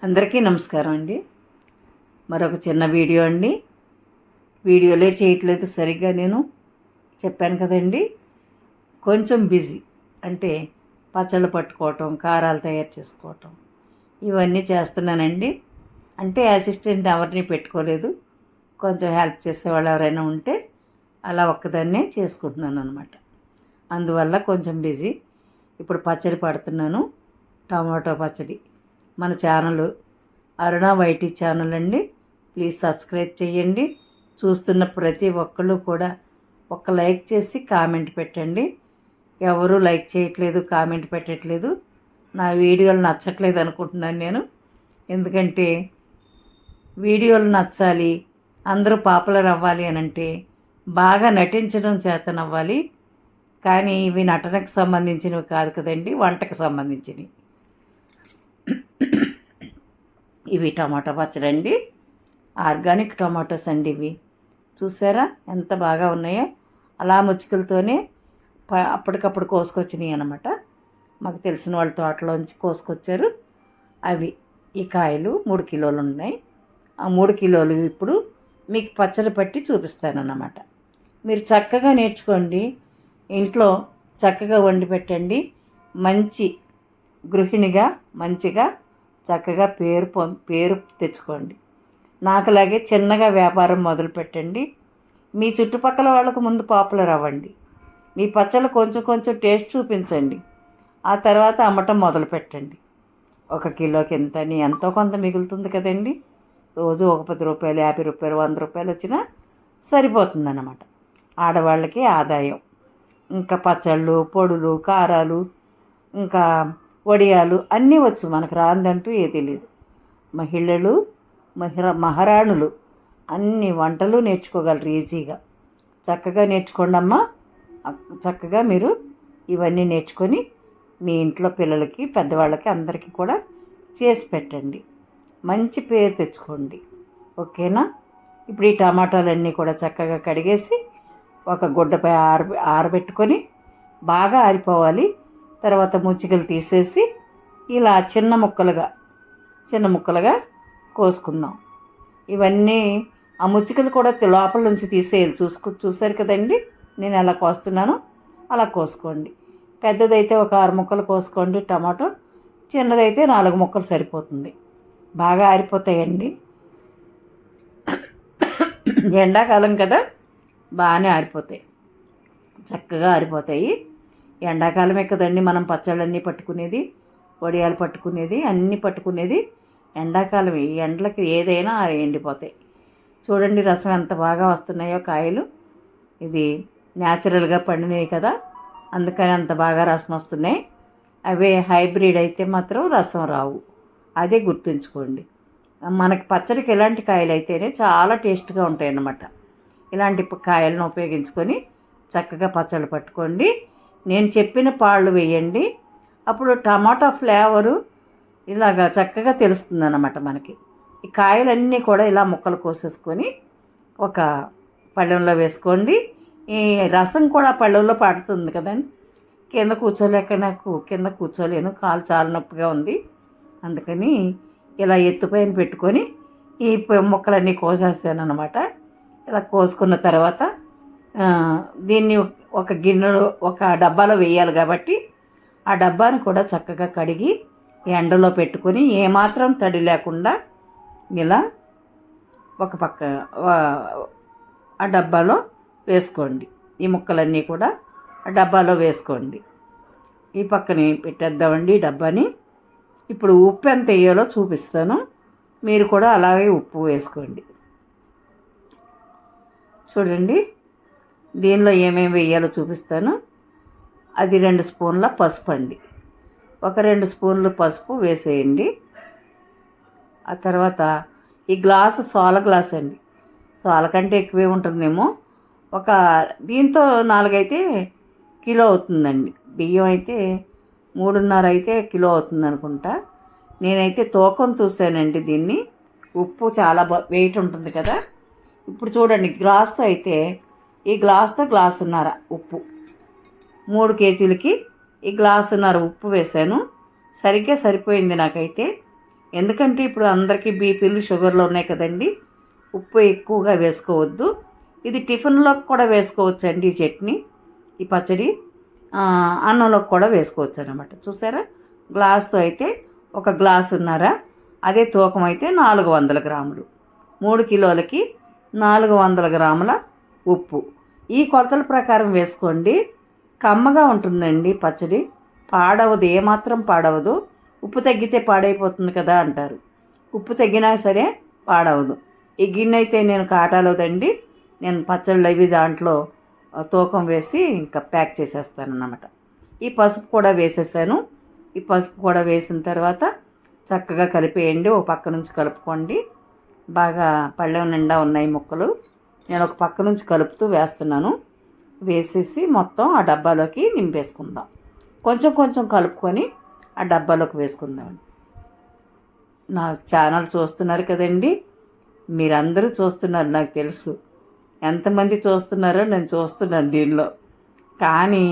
అందరికీ నమస్కారం అండి. మరొక చిన్న వీడియో అండి. వీడియోలే చేయట్లేదు సరిగ్గా, నేను చెప్పాను కదండి, కొంచెం బిజీ. అంటే పచ్చళ్ళు పట్టుకోవటం, కారాలు తయారు చేసుకోవటం, ఇవన్నీ చేస్తున్నానండి. అంటే అసిస్టెంట్ ఎవరిని పెట్టుకోలేదు, కొంచెం హెల్ప్ చేసేవాళ్ళు ఎవరైనా ఉంటే అలా ఒక్కదాన్నే చేసుకుంటున్నాను అనమాట. అందువల్ల కొంచెం బిజీ. ఇప్పుడు పచ్చడి పడుతున్నాను, టమాటో పచ్చడి. మన ఛానల్ అరుణ వైటీ ఛానల్ అండి. ప్లీజ్ సబ్స్క్రైబ్ చేయండి. చూస్తున్న ప్రతి ఒక్కళ్ళు కూడా ఒక లైక్ చేసి కామెంట్ పెట్టండి. ఎవరు లైక్ చేయట్లేదు, కామెంట్ పెట్టట్లేదు. నా వీడియోలు నచ్చట్లేదు అనుకుంటున్నాను నేను. ఎందుకంటే వీడియోలు నచ్చాలి, అందరూ పాపులర్ అవ్వాలి అని అంటే బాగా నటించడం చేతనవ్వాలి. కానీ ఇవి నటనకు సంబంధించినవి కాదు కదండి, వంటకు సంబంధించినవి. ఇవి టమాటో పచ్చడి అండి, ఆర్గానిక్ టమాటోస్ అండి. ఇవి చూసారా ఎంత బాగా ఉన్నాయో, అలా ముచ్చుకలతోనే అప్పటికప్పుడు కోసుకొచ్చినాయి అన్నమాట. మాకు తెలిసిన వాళ్ళ తోటలోంచి కోసుకొచ్చారు. అవి ఈ కాయలు 3 కిలోలు ఉన్నాయి. ఆ 3 కిలోలు ఇప్పుడు మీకు పచ్చడి పట్టి చూపిస్తానన్నమాట. మీరు చక్కగా నేర్చుకోండి, ఇంట్లో చక్కగా వండి పెట్టండి. మంచి గృహిణిగా మంచిగా చక్కగా పేరు తెచ్చుకోండి. నాకులాగే చిన్నగా వ్యాపారం మొదలు పెట్టండి. మీ చుట్టుపక్కల వాళ్ళకు ముందు పాపులర్ అవ్వండి. మీ పచ్చళ్ళు కొంచెం కొంచెం టేస్ట్ చూపించండి. ఆ తర్వాత అమ్మటం మొదలు పెట్టండి. 1 కిలోకి ఎంత అని ఎంతో కొంత మిగులుతుంది కదండి. రోజు ఒక 10 రూపాయలు, 50 రూపాయలు, 100 రూపాయలు వచ్చినా సరిపోతుందన్నమాట. ఆడవాళ్ళకి ఆదాయం. ఇంకా పచ్చళ్ళు, పొడులు, కారాలు, ఇంకా వడియాలు అన్నీ వచ్చు. మనకు రాందంటూ ఏదీ లేదు. మహిళలు, మహారాణులు అన్ని వంటలు నేర్చుకోగలరు ఈజీగా. చక్కగా నేర్చుకోండి అమ్మా. చక్కగా మీరు ఇవన్నీ నేర్చుకొని మీ ఇంట్లో పిల్లలకి, పెద్దవాళ్ళకి, అందరికీ కూడా చేసి పెట్టండి. మంచి పేరు తెచ్చుకోండి. ఓకేనా? ఇప్పుడు ఈ టమాటాలన్నీ కూడా చక్కగా కడిగేసి ఒక గుడ్డపై ఆరబెట్టుకొని బాగా ఆరిపోవాలి. తర్వాత ముచ్చికలు తీసేసి ఇలా చిన్న ముక్కలుగా కోసుకుందాం. ఇవన్నీ ఆ ముచ్చికలు కూడా లోపల నుంచి తీసేయాలి. చూసారు కదండి నేను ఎలా కోస్తున్నానో అలా కోసుకోండి. పెద్దదైతే ఒక 6 ముక్కలు కోసుకోండి టమాటో, చిన్నదైతే 4 ముక్కలు సరిపోతుంది. బాగా ఆరిపోతాయండి. ఎండాకాలం కదా, బాగానే ఆరిపోతాయి, చక్కగా ఆరిపోతాయి. ఎండాకాలమే కదండి మనం పచ్చళ్ళన్నీ పట్టుకునేది, వడియాలు పట్టుకునేది, అన్నీ పట్టుకునేది ఎండాకాలం. ఈ ఎండలకి ఏదైనా ఎండిపోతాయి. చూడండి రసం ఎంత బాగా వస్తున్నాయో కాయలు. ఇది న్యాచురల్గా పండినవి కదా, అందుకని అంత బాగా రసం వస్తున్నాయి. అవే హైబ్రిడ్ అయితే మాత్రం రసం రావు, అదే గుర్తుంచుకోండి. మనకి పచ్చడికి ఇలాంటి కాయలు అయితేనే చాలా టేస్ట్గా ఉంటాయి అన్నమాట. ఇలాంటి కాయలను ఉపయోగించుకొని చక్కగా పచ్చళ్ళు పట్టుకోండి. నేను చెప్పిన పాళ్ళు వేయండి. అప్పుడు టమాటా ఫ్లేవరు ఇలాగా చక్కగా తెలుస్తుంది అన్నమాట మనకి. ఈ కాయలన్నీ కూడా ఇలా ముక్కలు కోసేసుకొని ఒక పళ్ళెంలో వేసుకోండి. ఈ రసం కూడా పళ్ళెంలో పడుతుంది కదండి. కింద కూర్చోలేను, కాలు చాలా నొప్పిగా ఉంది. అందుకని ఇలా ఎత్తుపైన పెట్టుకొని ఈ ముక్కలన్నీ కోసేస్తాను అన్నమాట. ఇలా కోసుకున్న తర్వాత దీన్ని ఒక గిన్నెలో, ఒక డబ్బాలో వేయాలి కాబట్టి ఆ డబ్బాని కూడా చక్కగా కడిగి ఎండలో పెట్టుకొని ఏమాత్రం తడి లేకుండా ఇలా ఒక పక్క ఆ డబ్బాలో వేసుకోండి. ఈ ముక్కలన్నీ కూడా ఆ డబ్బాలో వేసుకోండి. ఈ పక్కని పెట్టేద్దామండి డబ్బాని. ఇప్పుడు ఉప్పు ఎంత వేయాలో చూపిస్తాను, మీరు కూడా అలాగే ఉప్పు వేసుకోండి. చూడండి దీనిలో ఏమేమి వేయాలో చూపిస్తాను. అది 2 స్పూన్ల పసుపు అండి. ఒక 2 స్పూన్లు పసుపు వేసేయండి. ఆ తర్వాత ఈ గ్లాసు సోల గ్లాస్ అండి, సోల కంటే ఎక్కువే ఉంటుందేమో. ఒక దీంతో 4 అయితే కిలో అవుతుందండి. బియ్యం అయితే 3.5 అయితే కిలో అవుతుంది అనుకుంటా. నేనైతే తూకం చూసానండి దీన్ని. ఉప్పు చాలా వెయిట్ ఉంటుంది కదా. ఇప్పుడు చూడండి గ్లాస్తో అయితే ఈ గ్లాస్తో గ్లాసున్నర ఉప్పు, 3 కేజీలకి ఈ గ్లాసున్నర ఉప్పు వేసాను. సరిగ్గా సరిపోయింది నాకైతే. ఎందుకంటే ఇప్పుడు అందరికీ బీపీలు షుగర్లు ఉన్నాయి కదండి. ఉప్పు ఎక్కువగా వేసుకోవద్దు. ఇది టిఫిన్లోకి కూడా వేసుకోవచ్చు అండి. ఈ చట్నీ, ఈ పచ్చడి అన్నంలోకి కూడా వేసుకోవచ్చు అనమాట. చూసారా, గ్లాస్తో అయితే 1 గ్లాసున్నర, అదే తూకం అయితే 400 గ్రాములు. 3 కిలోలకి 400 గ్రాముల ఉప్పు. ఈ కొలతల ప్రకారం వేసుకోండి. కమ్మగా ఉంటుందండి పచ్చడి, పాడవదు, ఏమాత్రం పాడవదు. ఉప్పు తగ్గితే పాడైపోతుంది కదా అంటారు. ఉప్పు తగ్గినా సరే పాడవదు. ఈ గిన్నె అయితే నేను కాటాలోదండి. నేను పచ్చళ్ళు అవి దాంట్లో తూకం వేసి ఇంకా ప్యాక్ చేసేస్తాను అన్నమాట. ఈ పసుపు కూడా వేసేసాను. ఈ పసుపు కూడా వేసిన తర్వాత చక్కగా కలిపేయండి. ఓ పక్క నుంచి కలుపుకోండి. బాగా పళ్ళెం నిండా ఉన్నాయి ముక్కలు. నేను ఒక పక్క నుంచి కలుపుతూ వేస్తున్నాను. వేసేసి మొత్తం ఆ డబ్బాలోకి నింపేసుకుందాం. కొంచెం కొంచెం కలుపుకొని ఆ డబ్బాలోకి వేసుకుందామండి. నా ఛానల్ చూస్తున్నారు కదండి, మీరందరూ చూస్తున్నారు, నాకు తెలుసు. ఎంతమంది చూస్తున్నారో నేను చూస్తున్నాను దీనిలో. కానీ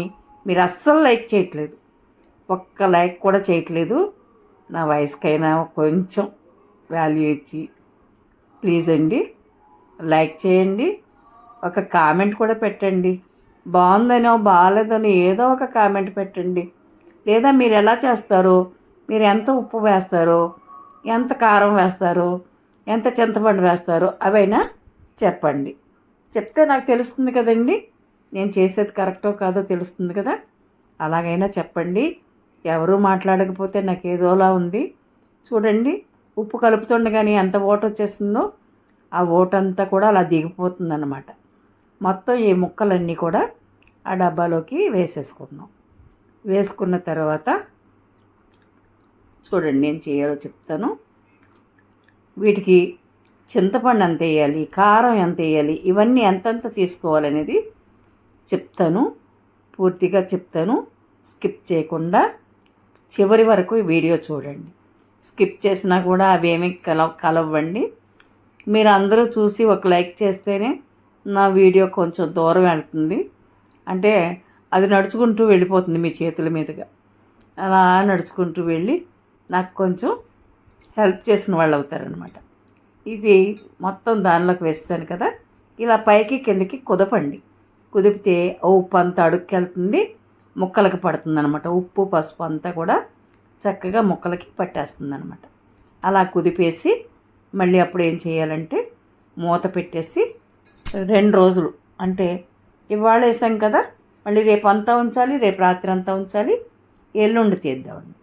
మీరు అస్సలు లైక్ చేయట్లేదు, ఒక్క లైక్ కూడా చేయట్లేదు. నా వయసుకైనా కొంచెం వాల్యూ ఇచ్చి ప్లీజ్ అండి లైక్ చేయండి. ఒక కామెంట్ కూడా పెట్టండి. బాగుందనో బాగాలేదనో ఏదో ఒక కామెంట్ పెట్టండి. లేదా మీరు ఎలా చేస్తారో, మీరు ఎంత ఉప్పు వేస్తారో, ఎంత కారం వేస్తారో, ఎంత చింతపండు వేస్తారో అవైనా చెప్పండి. చెప్తే నాకు తెలుస్తుంది కదండి, నేను చేసేది కరెక్టో కాదో తెలుస్తుంది కదా. అలాగైనా చెప్పండి. ఎవరూ మాట్లాడకపోతే నాకు ఏదోలా ఉంది. చూడండి, ఉప్పు కలుపుతుండగానే ఎంత ఓట వచ్చేస్తుందో ఆ ఓటంతా కూడా అలా దిగిపోతుందన్నమాట. మొత్తం ఈ ముక్కలన్నీ కూడా ఆ డబ్బాలోకి వేసేసుకుందాం. వేసుకున్న తర్వాత చూడండి ఏం చేయాలో చెప్తాను. వీటికి చింతపండు ఎంత వేయాలి, కారం ఎంత వేయాలి, ఇవన్నీ ఎంతెంత తీసుకోవాలనేది చెప్తాను, పూర్తిగా చెప్తాను. స్కిప్ చేయకుండా చివరి వరకు ఈ వీడియో చూడండి. స్కిప్ చేసినా కూడా అవేమీ కలవండి. మీరు అందరూ చూసి ఒక లైక్ చేస్తేనే నా వీడియో కొంచెం దూరం వెళ్తుంది. అంటే అది నడుచుకుంటూ వెళ్ళిపోతుంది మీ చేతుల మీదుగా. అలా నడుచుకుంటూ వెళ్ళి నాకు కొంచెం హెల్ప్ చేసిన వాళ్ళు అవుతారనమాట. ఇది మొత్తం దానిలోకి వేస్తాను కదా, ఇలా పైకి కిందకి కుదపండి. కుదిపితే ఉప్పు అంతా అడుక్కి వెళ్తుంది, ముక్కలకి పడుతుంది అనమాట. ఉప్పు పసుపు అంతా కూడా చక్కగా ముక్కలకి పట్టేస్తుంది అనమాట. అలా కుదిపేసి మళ్ళీ అప్పుడు ఏం చేయాలంటే మూత పెట్టేసి 2 రోజులు, అంటే ఇవాళ వేసాం కదా, మళ్ళీ రేపు అంతా ఉంచాలి, రేపు రాత్రి అంతా ఉంచాలి, ఎల్లుండి తీద్దామండి.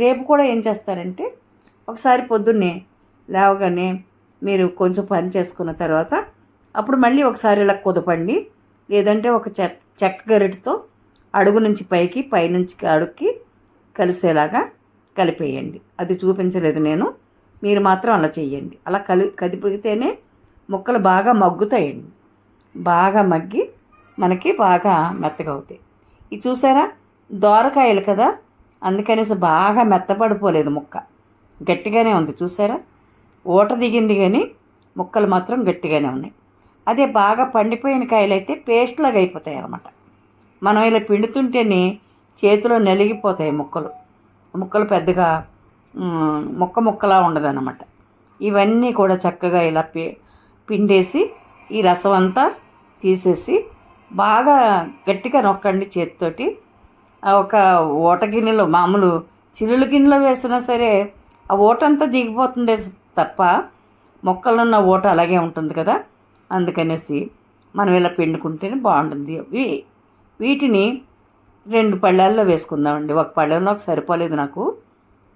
రేపు కూడా ఏం చేస్తారంటే ఒకసారి పొద్దున్నే లేవగానే మీరు కొంచెం పని చేసుకున్న తర్వాత అప్పుడు మళ్ళీ ఒకసారి ఇలా కుదపండి. లేదంటే ఒక చెక్క గరిటతో అడుగు నుంచి పైకి, పైనుంచి అడుగుకి కలిసేలాగా కలిపేయండి. అది చూపించలేదు నేను, మీరు మాత్రం అలా చేయండి. అలా కదిపితేనే ముక్కలు బాగా మగ్గుతాయండి. బాగా మగ్గి మనకి బాగా మెత్తగా అవుతాయి. ఇది చూసారా, దోరకాయలు కదా, అందుకనేసి బాగా మెత్తపడిపోలేదు ముక్క, గట్టిగానే ఉంది. చూసారా, ఊట దిగింది కానీ ముక్కలు మాత్రం గట్టిగానే ఉన్నాయి. అదే బాగా పండిపోయిన కాయలు అయితే పేస్ట్ లాగా అయిపోతాయి అన్నమాట. మనం ఇలా పిండుతుంటేనే చేతిలో నలిగిపోతాయి ముక్కలు పెద్దగా ముక్కలా ఉండదన్నమాట. ఇవన్నీ కూడా చక్కగా ఇలా పిండేసి ఈ రసం అంతా తీసేసి బాగా గట్టిగా నొక్కండి చేతితోటి. ఒక ఊట గిన్నెలో, మామూలు చిల్లుల గిన్నెలో వేసినా సరే ఆ ఊట అంతా దిగిపోతుంది తప్ప మొక్కల్లో ఉన్న ఊట అలాగే ఉంటుంది కదా. అందుకనేసి మనం ఇలా పిండుకుంటేనే బాగుంటుంది. వీటిని 2 పళ్ళాల్లో వేసుకుందామండి. ఒక పళ్ళెంలోకి సరిపోలేదు నాకు,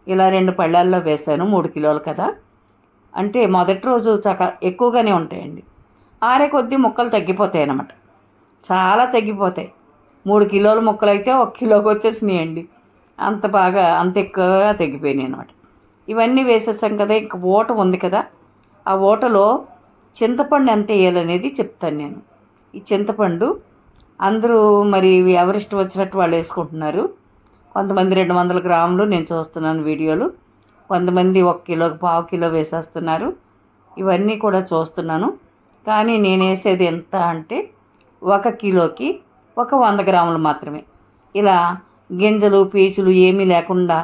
ఇలా 2 పళ్ళాల్లో వేసాను. 3 కిలోలు కదా, అంటే మొదటి రోజు ఎక్కువగానే ఉంటాయండి. ఆరే కొద్దీ ముక్కలు తగ్గిపోతాయి అన్నమాట, చాలా తగ్గిపోతాయి. 3 కిలోల ముక్కలు అయితే 1 కిలోకి వచ్చేసినాయండి. అంత ఎక్కువగా తగ్గిపోయినాయి అన్నమాట. ఇవన్నీ వేసేసాం కదా, ఇంక ఊట ఉంది కదా, ఆ ఊటలో చింతపండు ఎంత వేయాలనేది చెప్తాను నేను. ఈ చింతపండు అందరూ మరి ఎవరిష్టం వచ్చినట్టు వాళ్ళు వేసుకుంటున్నారు. కొంతమంది 200 గ్రాములు నేను చూస్తున్నాను వీడియోలు, కొంతమంది 1 కిలోకి 1/2 కిలో వేసేస్తున్నారు. ఇవన్నీ కూడా చూస్తున్నాను. కానీ నేను వేసేది ఎంత అంటే 1 కిలోకి 100 గ్రాములు మాత్రమే. ఇలా గింజలు పీచులు ఏమీ లేకుండా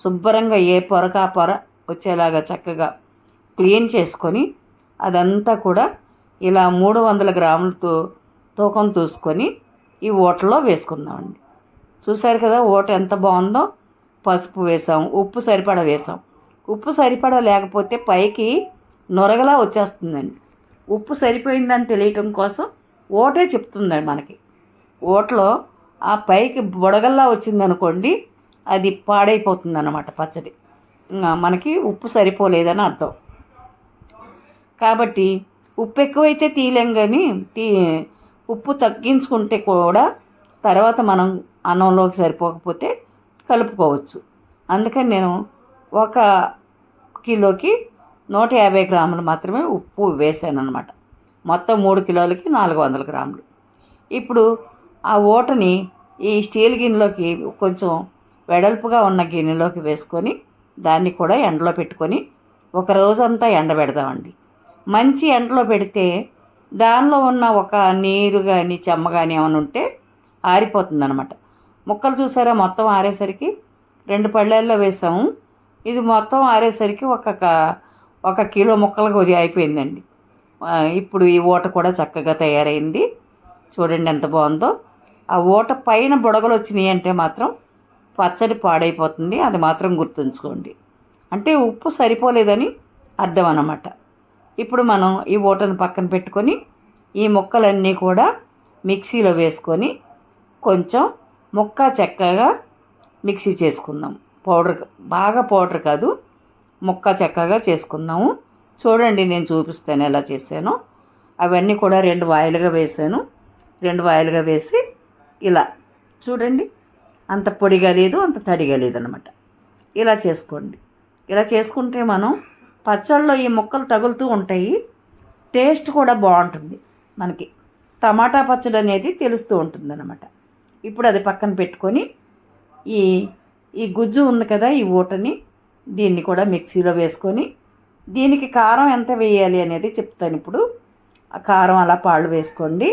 శుభ్రంగా ఏ పొరక ఆ పొర వచ్చేలాగా చక్కగా క్లీన్ చేసుకొని అదంతా కూడా ఇలా 300 గ్రాములతో తూకం చూసుకొని ఈ ఊటలో వేసుకుందామండి. చూసారు కదా ఊట ఎంత బాగుందో. పసుపు వేసాం, ఉప్పు సరిపడా వేసాం. ఉప్పు సరిపడా లేకపోతే పైకి నొరగలా వచ్చేస్తుందండి. ఉప్పు సరిపోయిందని తెలియటం కోసం ఊటే చెప్తుందండి మనకి. ఊటలో ఆ పైకి బుడగల్లా వచ్చిందనుకోండి, అది పాడైపోతుంది అన్నమాట పచ్చడి. మనకి ఉప్పు సరిపోలేదని అర్థం. కాబట్టి ఉప్పు ఎక్కువైతే తీయలేం, కానీ ఉప్పు తగ్గించుకుంటే కూడా తర్వాత మనం అన్నంలోకి సరిపోకపోతే కలుపుకోవచ్చు. అందుకని నేను 1 కిలోకి 150 గ్రాములు మాత్రమే ఉప్పు వేసాను అనమాట. మొత్తం 3 కిలోలకి 400 గ్రాములు. ఇప్పుడు ఆ ఊటని ఈ స్టీల్ గిన్నెలోకి, కొంచెం వెడల్పుగా ఉన్న గిన్నెలోకి వేసుకొని దాన్ని కూడా ఎండలో పెట్టుకొని ఒక రోజంతా ఎండబెడదామండి. మంచి ఎండలో పెడితే దానిలో ఉన్న ఒక నీరు కానీ చెమ్మ కానీ ఏమైనా ఉంటే ఆరిపోతుంది అనమాట. ముక్కలు చూసారా మొత్తం ఆరేసరికి 2 పళ్ళేల్లో వేసాము. ఇది మొత్తం ఆరేసరికి ఒక కిలో ముక్కలకు అయిపోయిందండి. ఇప్పుడు ఈ ఊట కూడా చక్కగా తయారైంది. చూడండి ఎంత బాగుందో. ఆ ఊట పైన బుడగలు వచ్చినాయి అంటే మాత్రం పచ్చడి పాడైపోతుంది. అది మాత్రం గుర్తుంచుకోండి. అంటే ఉప్పు సరిపోలేదని అర్థం అన్నమాట. ఇప్పుడు మనం ఈ ఊటను పక్కన పెట్టుకొని ఈ ముక్కలన్నీ కూడా మిక్సీలో వేసుకొని కొంచెం ముక్క చెక్కగా మిక్సీ చేసుకుందాం. బాగా పౌడర్ కాదు, ముక్క చెక్కగా చేసుకుందాము. చూడండి నేను చూపిస్తాను ఎలా చేశానో. అవన్నీ కూడా 2 వాయిలుగా వేసాను. 2 వాయిలుగా వేసి ఇలా చూడండి, అంత పొడిగా లేదు, అంత తడిగా లేదనమాట. ఇలా చేసుకోండి. ఇలా చేసుకుంటే మనం పచ్చళ్ళలో ఈ ముక్కలు తగులుతూ ఉంటాయి. టేస్ట్ కూడా బాగుంటుంది. మనకి టమాటా పచ్చడి అనేది తెలుస్తూ ఉంటుంది అన్నమాట. ఇప్పుడు అది పక్కన పెట్టుకొని ఈ గుజ్జు ఉంది కదా, ఈ ఊటని దీన్ని కూడా మిక్సీలో వేసుకొని దీనికి కారం ఎంత వేయాలి అనేది చెప్తాను ఇప్పుడు. ఆ కారం అలా పాళ్ళు వేసుకోండి.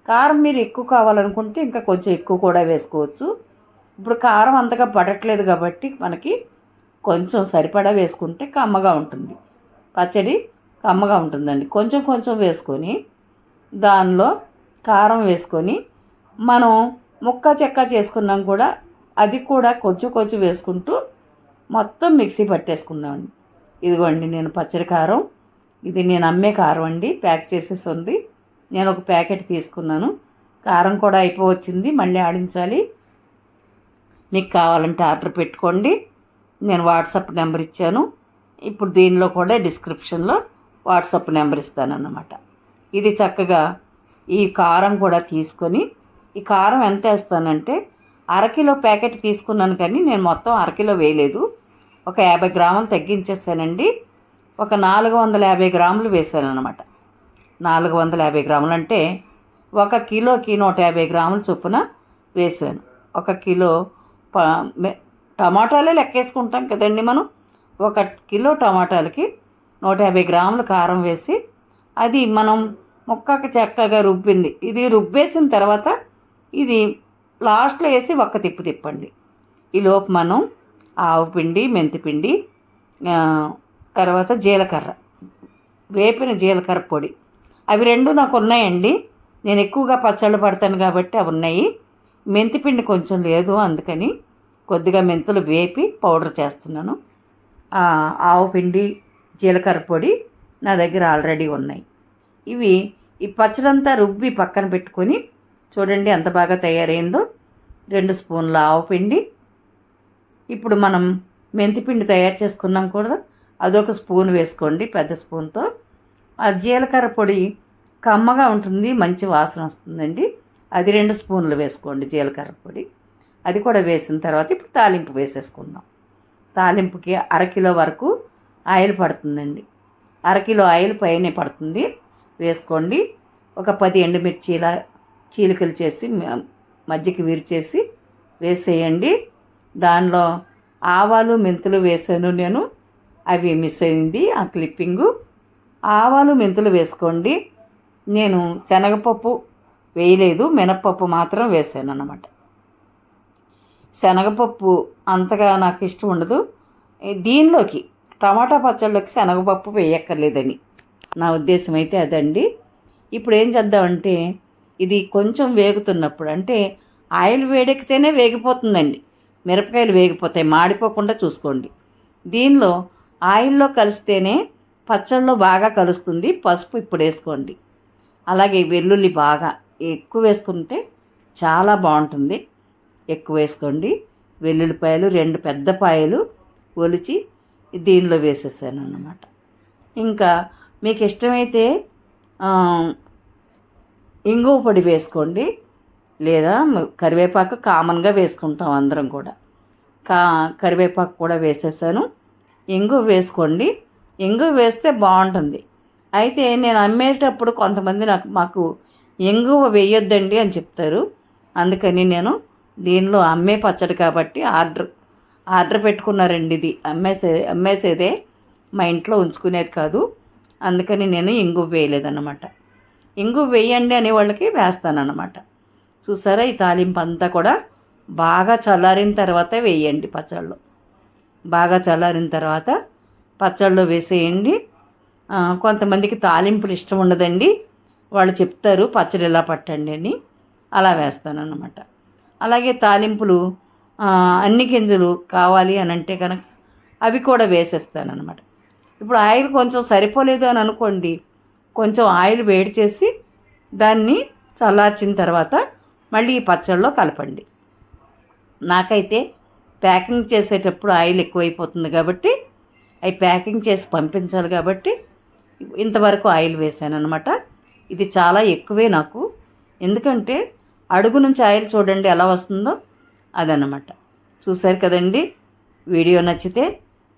కారం మీరు ఎక్కువ కావాలనుకుంటే ఇంకా కొంచెం ఎక్కువ కూడా వేసుకోవచ్చు. ఇప్పుడు కారం అంతగా పడట్లేదు కాబట్టి మనకి కొంచెం సరిపడా వేసుకుంటే కమ్మగా ఉంటుంది. పచ్చడి కమ్మగా ఉంటుందండి. కొంచెం కొంచెం వేసుకొని దానిలో కారం వేసుకొని మనం ముక్క చెక్క చేసుకున్నాం కూడా, అది కూడా కొంచెం కొంచెం వేసుకుంటూ మొత్తం మిక్సీ పట్టేసుకుందామండి. ఇదిగోండి నేను పచ్చడి కారం, ఇది నేను అమ్మే కారం అండి, ప్యాక్ చేసేసి ఉంది. నేను ఒక ప్యాకెట్ తీసుకున్నాను. కారం కూడా అయిపోవచ్చింది, మళ్ళీ ఆడించాలి. మీకు కావాలంటే ఆర్డర్ పెట్టుకోండి. నేను వాట్సాప్ నెంబర్ ఇచ్చాను. ఇప్పుడు దీనిలో కూడా డిస్క్రిప్షన్లో వాట్సాప్ నెంబర్ ఇస్తానన్నమాట. ఇది చక్కగా ఈ కారం కూడా తీసుకొని, ఈ కారం ఎంత వేస్తానంటే 1/2 కిలో ప్యాకెట్ తీసుకున్నాను, కానీ నేను మొత్తం 1/2 కిలో వేయలేదు. ఒక 50 గ్రాములు తగ్గించేసానండి. ఒక 450 గ్రాములు వేసాను అనమాట. 450 గ్రాములు అంటే 1 కిలోకి 150 గ్రాముల చొప్పున వేసాను. 1 కిలో టమాటాలే లెక్కేసుకుంటాం కదండి మనం. 1 కిలో టమాటాలకి 150 గ్రాముల కారం వేసి, అది మనం ముక్కకి చక్కగా రుబ్బింది. ఇది రుబ్బేసిన తర్వాత ఇది లాస్ట్లో వేసి ఒక్క తిప్పండి. ఈలోపు మనం ఆవు పిండి, మెంతిపిండి, తర్వాత జీలకర్ర, వేపిన జీలకర్ర పొడి, అవి 2 నాకు ఉన్నాయండి. నేను ఎక్కువగా పచ్చళ్ళు పడతాను కాబట్టి అవి ఉన్నాయి. మెంతిపిండి కొంచెం లేదు, అందుకని కొద్దిగా మెంతులు వేపి పౌడర్ చేస్తున్నాను. ఆవు పిండి, జీలకర్ర పొడి నా దగ్గర ఆల్రెడీ ఉన్నాయి. ఈ పచ్చడంతా రుబ్బి పక్కన పెట్టుకొని చూడండి ఎంత బాగా తయారైందో. 2 స్పూన్ల ఆవు పిండి, ఇప్పుడు మనం మెంతిపిండి తయారు చేసుకున్నాం కూడా, అదొక స్పూన్ వేసుకోండి పెద్ద స్పూన్తో. ఆ జీలకర్ర పొడి కమ్మగా ఉంటుంది, మంచి వాసన వస్తుందండి. అది 2 స్పూన్లు వేసుకోండి జీలకర్ర పొడి. అది కూడా వేసిన తర్వాత ఇప్పుడు తాలింపు వేసేసుకుందాం. తాలింపుకి 1/2 కిలో వరకు ఆయిల్ పడుతుందండి. 1/2 కిలో ఆయిల్ పైనే పడుతుంది, వేసుకోండి. ఒక 10 ఎండుమిర్చిలా చీలికలు చేసి మజ్జిగ విరిచేసి వేసేయండి. దానిలో ఆవాలు, మెంతులు వేసాను నేను, అవి మిస్ అయింది ఆ క్లిప్పింగు. ఆవాలు, మెంతులు వేసుకోండి. నేను శనగపప్పు వేయలేదు, మినప్పప్పు మాత్రం వేసాను అన్నమాట. శనగపప్పు అంతగా నాకు ఇష్టం ఉండదు. దీనిలోకి టమాటా పచ్చళ్ళలోకి శనగపప్పు వేయక్కర్లేదని నా ఉద్దేశం అయితే అదండి. ఇప్పుడు ఏం చేద్దామంటే ఇది కొంచెం వేగుతున్నప్పుడు, అంటే ఆయిల్ వేడెక్కితేనే వేగిపోతుందండి, మిరపకాయలు వేగిపోతాయి, మాడిపోకుండా చూసుకోండి. దీనిలో ఆయిల్లో కలిస్తేనే పచ్చళ్ళలో బాగా కలుస్తుంది. పసుపు ఇప్పుడు వేసుకోండి. అలాగే వెల్లుల్లి బాగా ఎక్కువ వేసుకుంటే చాలా బాగుంటుంది, ఎక్కువ వేసుకోండి. వెల్లుల్లిపాయలు 2 పెద్ద పాయలు ఒలిచి దీనిలో వేసేసాను అన్నమాట. ఇంకా మీకు ఇష్టమైతే ఇంగువ పొడి వేసుకోండి, లేదా కరివేపాకు కామన్గా వేసుకుంటాం అందరం కూడా. కరివేపాకు కూడా వేసేసాను. ఇంగువ వేసుకోండి, ఇంగువ వేస్తే బాగుంటుంది. అయితే నేను అమ్మేటప్పుడు కొంతమంది మాకు ఇంగువ వేయొద్దండి అని చెప్తారు. అందుకని నేను దీనిలో అమ్మే పచ్చడి కాబట్టి ఆర్డర్ పెట్టుకున్నారండి. ఇది అమ్మేసేదే, మా ఇంట్లో ఉంచుకునేది కాదు. అందుకని నేను ఇంగువ వేయలేదన్నమాట. ఇంగువ వేయండి అనే వాళ్ళకి వేస్తానన్నమాట. చూసారా, ఈ తాలింపు అంతా కూడా బాగా చల్లారిన తర్వాత వేయండి పచ్చళ్ళు. బాగా చల్లారిన తర్వాత పచ్చళ్ళు వేసేయండి. కొంతమందికి తాలింపులు ఇష్టం ఉండదండి, వాళ్ళు చెప్తారు పచ్చడి ఎలా పట్టండి అని, అలా వేస్తానన్నమాట. అలాగే తాలింపులు అన్ని గింజలు కావాలి అని అంటే కనుక అవి కూడా వేసేస్తానన్నమాట. ఇప్పుడు ఆయిల్ కొంచెం సరిపోలేదు అని అనుకోండి, కొంచెం ఆయిల్ వేడి చేసి దాన్ని చల్లార్చిన తర్వాత మళ్ళీ ఈ పచ్చళ్ళలో కలపండి. నాకైతే ప్యాకింగ్ చేసేటప్పుడు ఆయిల్ ఎక్కువైపోతుంది కాబట్టి, అవి ప్యాకింగ్ చేసి పంపించాలి కాబట్టి ఇంతవరకు ఆయిల్ వేసాను అనమాట. ఇది చాలా ఎక్కువే నాకు, ఎందుకంటే అడుగు నుంచి ఆయిల్ చూడండి ఎలా వస్తుందో, అదన్నమాట. చూశారు కదండి. వీడియో నచ్చితే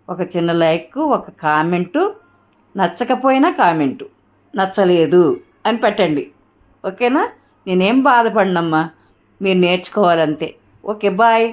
ఒక చిన్న లైక్, ఒక కామెంటు, నచ్చకపోయినా కామెంటు, నచ్చలేదు అని పెట్టండి. ఓకేనా? నేనేం బాధపడినమ్మా, మీరు నేర్చుకోవాలంతే. Okay, bye.